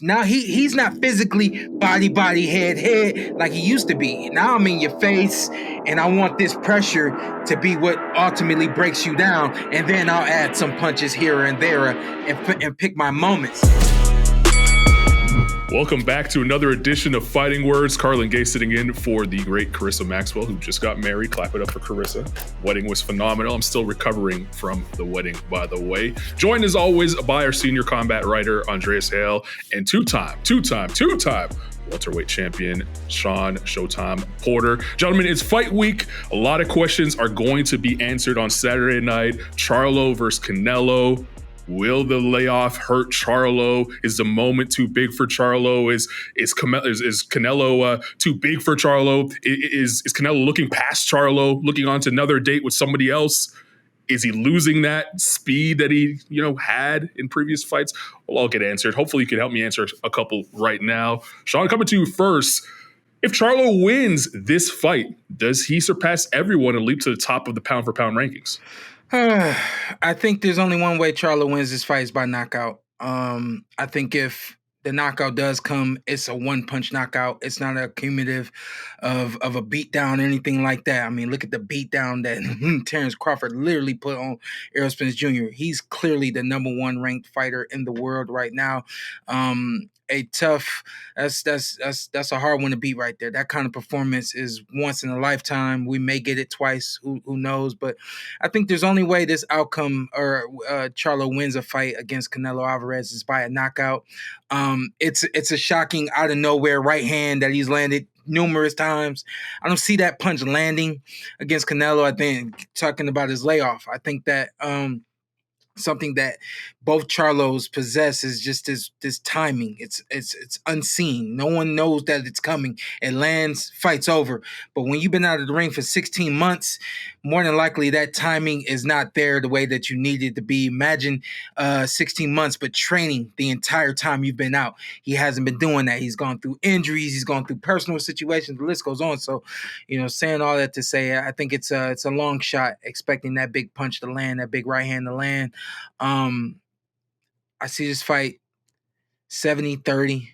Now he's not physically body, head like he used to be. Now I'm in your face, and I want this pressure to be what ultimately breaks you down, and then I'll add some punches here and there and pick my moments. Welcome back to another edition of Fighting Words. Carlan Gay sitting in for the great Carissa Maxwell, who just got married. Clap it up for Carissa. Wedding was phenomenal. I'm still recovering from the wedding, by the way. Joined as always by our senior combat writer, Andreas Hale, and two-time welterweight champion, Shawn Showtime Porter. Gentlemen, it's fight week. A lot of questions are going to be answered on Saturday night. Charlo versus Canelo. Will the layoff hurt Charlo? Is the moment too big for Charlo? Is Canelo too big for Charlo? Is Canelo looking past Charlo, looking on to another date with somebody else? Is he losing that speed that he had in previous fights? Well, I'll get answered. Hopefully you can help me answer a couple right now. Shawn, coming to you first. If Charlo wins this fight, does he surpass everyone and leap to the top of the pound-for-pound rankings? I think there's only one way Charlo wins this fight is by knockout. I think if the knockout does come, it's a one-punch knockout. It's not a cumulative of a beatdown or anything like that. I mean, look at the beatdown that Terrence Crawford literally put on Errol Spence Jr. He's clearly the number one ranked fighter in the world right now. That's a hard one to beat right there. That kind of performance is once in a lifetime. We may get it twice. Who knows? But I think there's only way this outcome or Charlo wins a fight against Canelo Alvarez is by a knockout. It's a shocking out of nowhere right hand that he's landed numerous times. I don't see that punch landing against Canelo. I think talking about his layoff, I think that something that both Charlos possess is just this timing. It's unseen. No one knows that it's coming. It lands, fight's over. But when you've been out of the ring for 16 months, more than likely that timing is not there the way that you need it to be. Imagine 16 months, but training the entire time you've been out. He hasn't been doing that. He's gone through injuries. He's gone through personal situations. The list goes on. So, saying all that to say, I think it's a long shot expecting that big punch to land, that big right hand to land. I see this fight 70-30,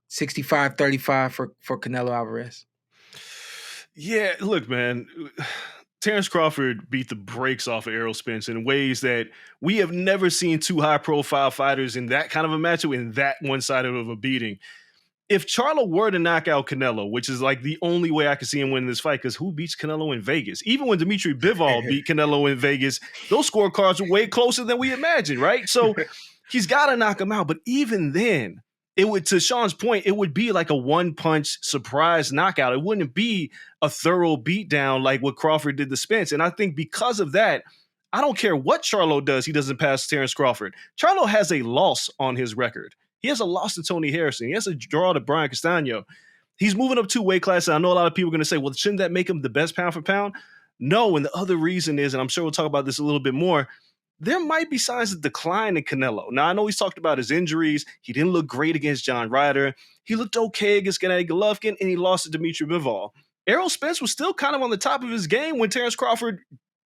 65-35 for Canelo Alvarez. Yeah, look, man, Terrence Crawford beat the brakes off of Errol Spence in ways that we have never seen two high-profile fighters in that kind of a matchup in that one-sided of a beating. If Charlo were to knock out Canelo, which is like the only way I can see him winning this fight, because who beats Canelo in Vegas? Even when Dimitri Bivol beat Canelo in Vegas, those scorecards were way closer than we imagined, right? So he's got to knock him out. But even then, it would, to Shawn's point, it would be like a one-punch surprise knockout. It wouldn't be a thorough beatdown like what Crawford did to Spence. And I think because of that, I don't care what Charlo does, he doesn't pass Terrence Crawford. Charlo has a loss on his record. He has a loss to Tony Harrison. He has a draw to Brian Castano. He's moving up 2 weight classes. I know a lot of people are going to say, well, shouldn't that make him the best pound for pound? No, and the other reason is, and I'm sure we'll talk about this a little bit more, there might be signs of decline in Canelo. Now, I know he's talked about his injuries. He didn't look great against John Ryder. He looked okay against Gennady Golovkin, and he lost to Dimitri Bivol. Errol Spence was still kind of on the top of his game when Terrence Crawford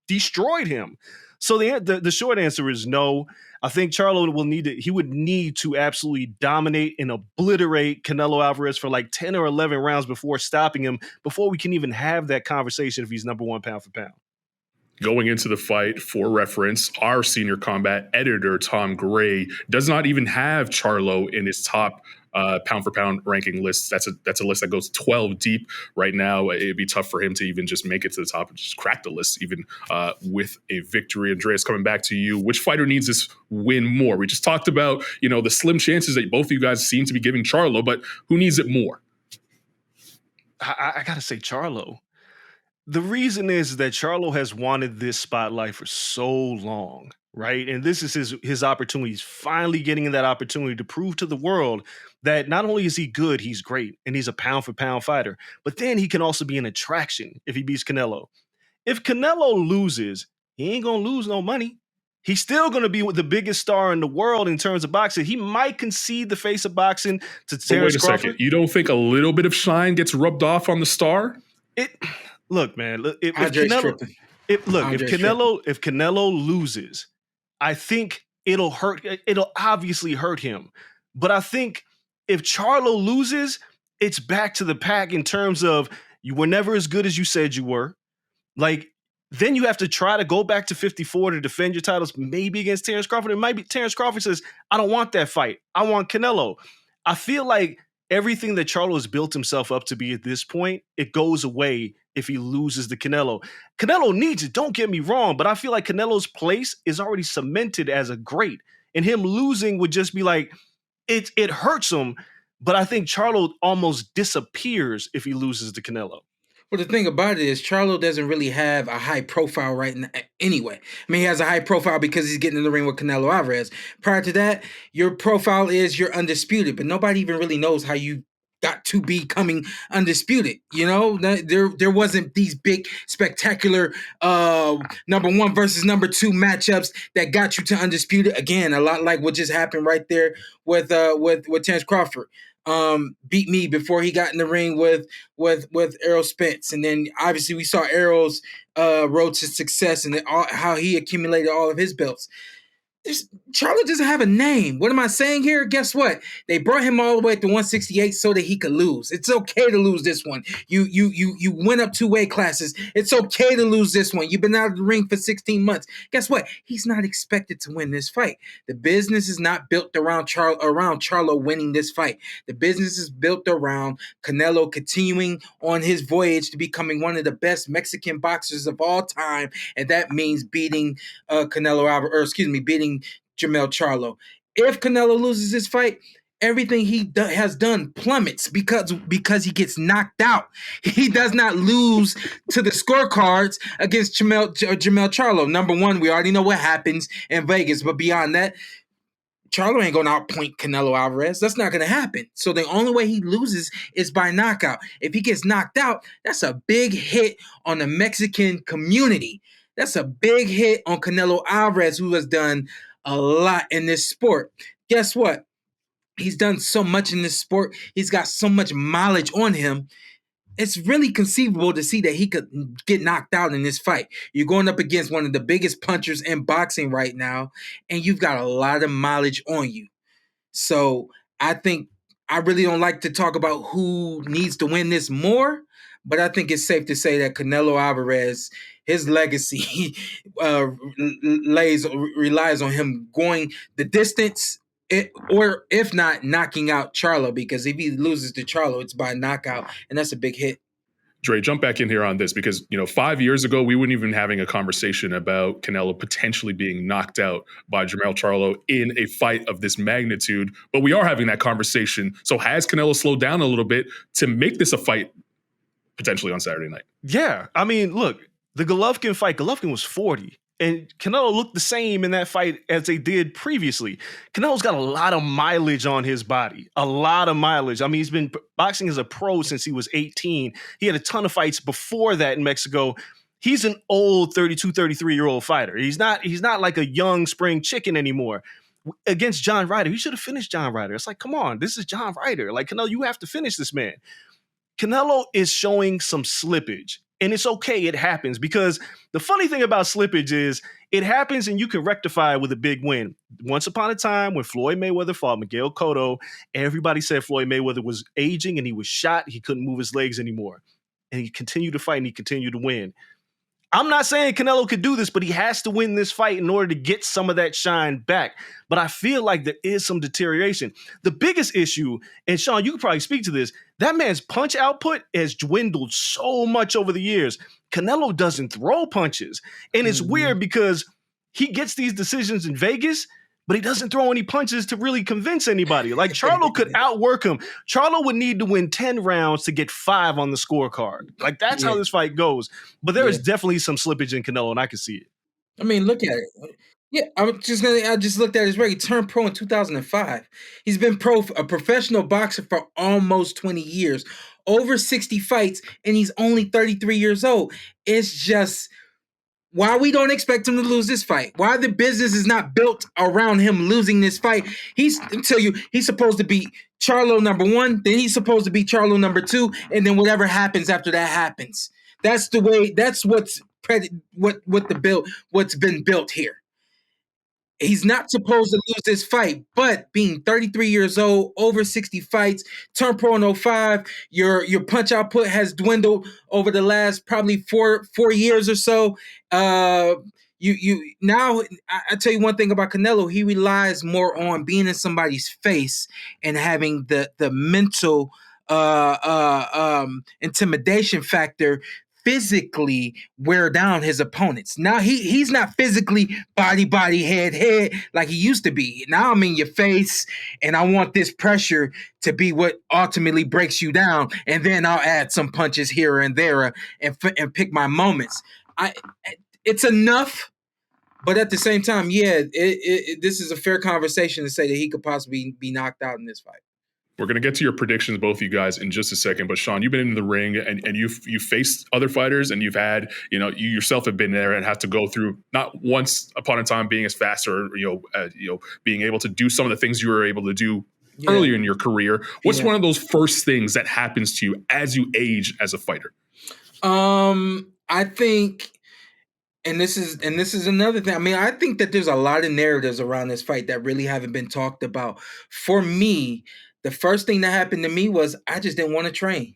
destroyed him. So the short answer is no. I think Charlo would need to absolutely dominate and obliterate Canelo Alvarez for like 10 or 11 rounds before stopping him, before we can even have that conversation if he's number one pound for pound. Going into the fight, for reference, our senior combat editor, Tom Gray, does not even have Charlo in his top pound-for-pound ranking list. That's a list that goes 12 deep right now. It'd be tough for him to even just make it to the top and just crack the list, even with a victory. Andreas, coming back to you, which fighter needs this win more? We just talked about, the slim chances that both of you guys seem to be giving Charlo, but who needs it more? I got to say Charlo. The reason is that Charlo has wanted this spotlight for so long, right? And this is his opportunity. He's finally getting that opportunity to prove to the world that not only is he good, he's great, and he's a pound-for-pound fighter, but then he can also be an attraction if he beats Canelo. If Canelo loses, he ain't going to lose no money. He's still going to be the biggest star in the world in terms of boxing. He might concede the face of boxing to Terrence Crawford. Wait a second. You don't think a little bit of shine gets rubbed off on the star? Look, man. If Canelo loses, I think it'll hurt. It'll obviously hurt him. But I think if Charlo loses, it's back to the pack in terms of you were never as good as you said you were. Like, then you have to try to go back to 54 to defend your titles, maybe against Terrence Crawford. It might be Terrence Crawford says, I don't want that fight. I want Canelo. I feel like everything that Charlo has built himself up to be at this point, it goes away if he loses to Canelo. Canelo needs it, don't get me wrong, but I feel like Canelo's place is already cemented as a great. And him losing would just be like, it hurts him, but I think Charlo almost disappears if he loses to Canelo. Well, the thing about it is Charlo doesn't really have a high profile right now anyway. I mean, he has a high profile because he's getting in the ring with Canelo Alvarez. Prior to that, your profile is you're undisputed, but nobody even really knows how you got to becoming undisputed. You know, there wasn't these big, spectacular number one versus number two matchups that got you to undisputed. Again, a lot like what just happened right there with Terrence Crawford. Beat me before he got in the ring with Errol Spence, and then obviously we saw Errol's road to success and how he accumulated all of his belts. Charlo doesn't have a name. What am I saying here? Guess what? They brought him all the way to 168 so that he could lose. It's okay to lose this one. You went up 2 weight classes. It's okay to lose this one. You've been out of the ring for 16 months. Guess what? He's not expected to win this fight. The business is not built around Charlo winning this fight. The business is built around Canelo continuing on his voyage to becoming one of the best Mexican boxers of all time, and that means beating beating Jermell Charlo. If Canelo loses this fight, everything he has done plummets because he gets knocked out. He does not lose to the scorecards against Jermell Charlo. Number one, we already know what happens in Vegas, but beyond that, Charlo ain't going to outpoint Canelo Alvarez. That's not going to happen. So the only way he loses is by knockout. If he gets knocked out, that's a big hit on the Mexican community. That's a big hit on Canelo Alvarez, who has done a lot in this sport. Guess what? He's done so much in this sport. He's got so much mileage on him. It's really conceivable to see that he could get knocked out in this fight. You're going up against one of the biggest punchers in boxing right now, and you've got a lot of mileage on you. So I think I really don't like to talk about who needs to win this more, but I think it's safe to say that Canelo Alvarez, his legacy relies on him going the distance, or if not, knocking out Charlo, because if he loses to Charlo, it's by knockout, and that's a big hit. Dre, jump back in here on this because, 5 years ago, we weren't even having a conversation about Canelo potentially being knocked out by Jermell Charlo in a fight of this magnitude, but we are having that conversation. So has Canelo slowed down a little bit to make this a fight potentially on Saturday night? Yeah. I mean, look, the Golovkin fight, Golovkin was 40. And Canelo looked the same in that fight as they did previously. Canelo's got a lot of mileage on his body, a lot of mileage. I mean, he's been boxing as a pro since he was 18. He had a ton of fights before that in Mexico. He's an old 32, 33-year-old fighter. He's not like a young spring chicken anymore. Against John Ryder, he should have finished John Ryder. It's like, come on, this is John Ryder. Like, Canelo, you have to finish this man. Canelo is showing some slippage. And it's okay, it happens, because the funny thing about slippage is it happens and you can rectify it with a big win. Once upon a time, when Floyd Mayweather fought Miguel Cotto, everybody said Floyd Mayweather was aging and he was shot. He couldn't move his legs anymore. And he continued to fight and he continued to win. I'm not saying Canelo could do this, but he has to win this fight in order to get some of that shine back. But I feel like there is some deterioration. The biggest issue, and Shawn, you could probably speak to this, that man's punch output has dwindled so much over the years. Canelo doesn't throw punches. And it's weird because he gets these decisions in Vegas, but he doesn't throw any punches to really convince anybody. Like, Charlo could outwork him. Charlo would need to win 10 rounds to get 5 on the scorecard. Like, that's how this fight goes. But there is definitely some slippage in Canelo, and I can see it. I mean, look at it. Yeah, I just looked at his record. He turned pro in 2005. He's been a professional boxer for almost 20 years, over 60 fights, and he's only 33 years old. It's just why we don't expect him to lose this fight. Why the business is not built around him losing this fight. He's supposed to be Charlo number 1, then he's supposed to be Charlo number 2, and then whatever happens after that happens. That's the way. That's what's been built here. He's not supposed to lose this fight, but being 33 years old, over 60 fights, turned pro in '05, your punch output has dwindled over the last probably four years or so. You now I tell you one thing about Canelo, he relies more on being in somebody's face and having the mental intimidation factor physically wear down his opponents. Now he's not physically body head like he used to be. Now I'm in your face and I want this pressure to be what ultimately breaks you down, and then I'll add some punches here and there and pick my moments. It's enough, but at the same time, yeah, this is a fair conversation to say that he could possibly be knocked out in this fight. We're going to get to your predictions, both of you guys, in just a second. But Shawn, you've been in the ring and you've faced other fighters, and you've had, you yourself have been there and had to go through, not once upon a time being as fast or being able to do some of the things you were able to do earlier in your career. What's one of those first things that happens to you as you age as a fighter? I think. And this is another thing. I mean, I think that there's a lot of narratives around this fight that really haven't been talked about. For me, the first thing that happened to me was I just didn't want to train.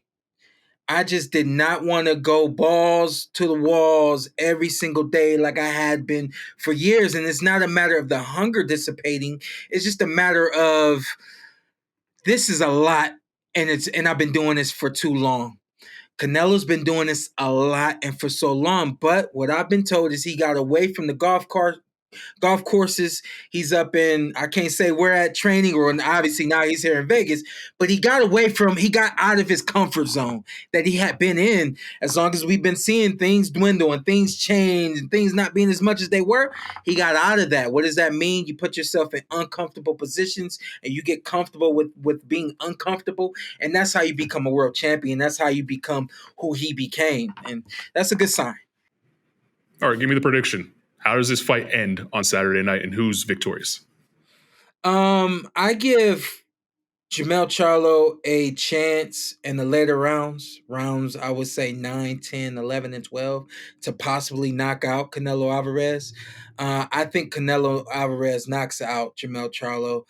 I just did not want to go balls to the walls every single day like I had been for years. And it's not a matter of the hunger dissipating. It's just a matter of this is a lot, and I've been doing this for too long. Canelo's been doing this a lot and for so long, but what I've been told is he got away from the golf courses. He's up in, I can't say where at training, or obviously now he's here in Vegas, but he got out of his comfort zone that he had been in. As long as we've been seeing things dwindle and things change and things not being as much as they were, he got out of that. What does that mean? You put yourself in uncomfortable positions and you get comfortable with being uncomfortable, and that's how you become a world champion. That's how you become who he became, and that's a good sign. All right, give me the prediction. How does this fight end on Saturday night, and who's victorious? I give Jermell a chance in the later rounds, I would say 9, 10, 11, and 12, to possibly knock out Canelo Alvarez. I think Canelo Alvarez knocks out Jermell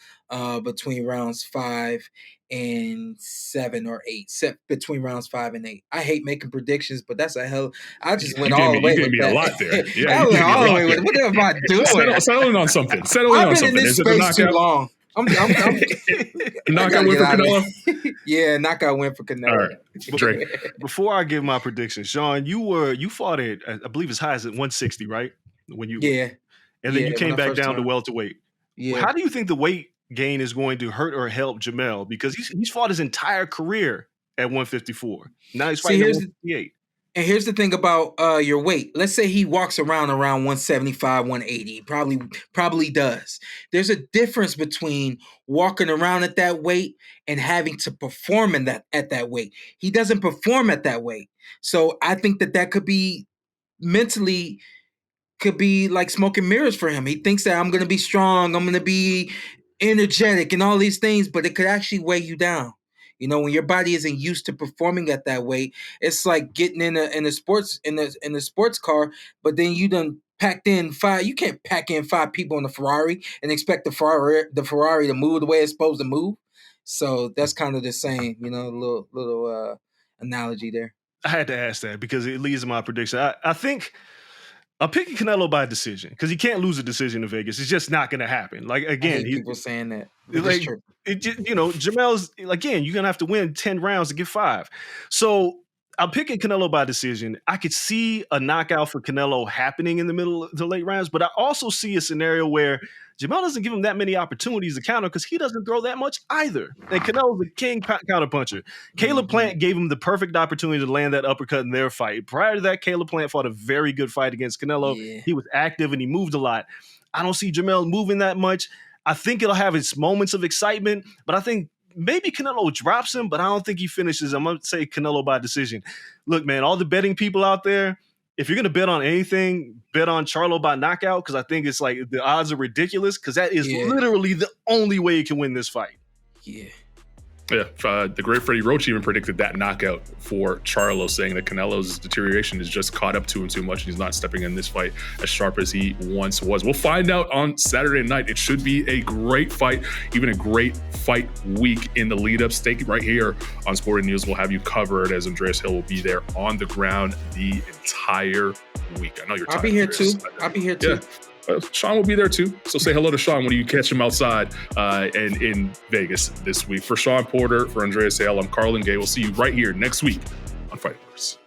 between rounds 5 and 7 or 8, between rounds 5 and 8. I hate making predictions, but that's a hell. I just went all the way with that. You gave me a lot there. Yeah, I went all the way with it. What am I doing? Settling on something. I've been in this space too long. I'm knockout win for Canelo. Yeah, knockout win for Canelo. All right, Drake. Before I give my prediction, Shawn, you fought at, I believe, as high as at 160, right? And then you came back down to welterweight. Yeah. How do you think the weight gain is going to hurt or help Jermell? Because he's fought his entire career at 154. Now he's fighting at 158. And here's the thing about your weight. Let's say he walks around 175, 180. Probably does. There's a difference between walking around at that weight and having to perform at that weight. He doesn't perform at that weight. So I think that could be mentally like smoke and mirrors for him. He thinks that I'm going to be strong, I'm going to be energetic and all these things, but it could actually weigh you down. When your body isn't used to performing at that weight, it's like getting in a sports car, but then you done packed in 5. You can't pack in 5 people in a Ferrari and expect the Ferrari to move the way it's supposed to move. So that's kind of the same, little analogy there. I had to ask that because it leads to my prediction. I think I'm picking Canelo by decision because he can't lose a decision in Vegas. It's just not going to happen. Like, again, people saying that. Like, Jermell's, again, you're going to have to win 10 rounds to get 5. So I'm picking Canelo by decision. I could see a knockout for Canelo happening in the middle of the late rounds, but I also see a scenario where Jermell doesn't give him that many opportunities to counter because he doesn't throw that much either. And Canelo's a king counterpuncher. Caleb Plant gave him the perfect opportunity to land that uppercut in their fight. Prior to that, Caleb Plant fought a very good fight against Canelo. Yeah. He was active and he moved a lot. I don't see Jermell moving that much. I think it'll have its moments of excitement, but I think maybe Canelo drops him, but I don't think he finishes. I'm going to say Canelo by decision. Look, man, all the betting people out there, if you're going to bet on anything, bet on Charlo by knockout, because I think it's like the odds are ridiculous because that is literally the only way he can win this fight. Yeah. Yeah, the great Freddie Roach even predicted that knockout for Charlo, saying that Canelo's deterioration has just caught up to him too much, and he's not stepping in this fight as sharp as he once was. We'll find out on Saturday night. It should be a great fight, even a great fight week in the lead-up. Stay right here on Sporting News. We'll have you covered as Andreas Hale will be there on the ground the entire week. I know you're tired. I'll be here too. I'll be here too. Yeah. Shawn will be there too. So say hello to Shawn when you catch him outside and in Vegas this week. For Shawn Porter, for Andreas Hale, I'm Carlan Gay. We'll see you right here next week on Fightin Words.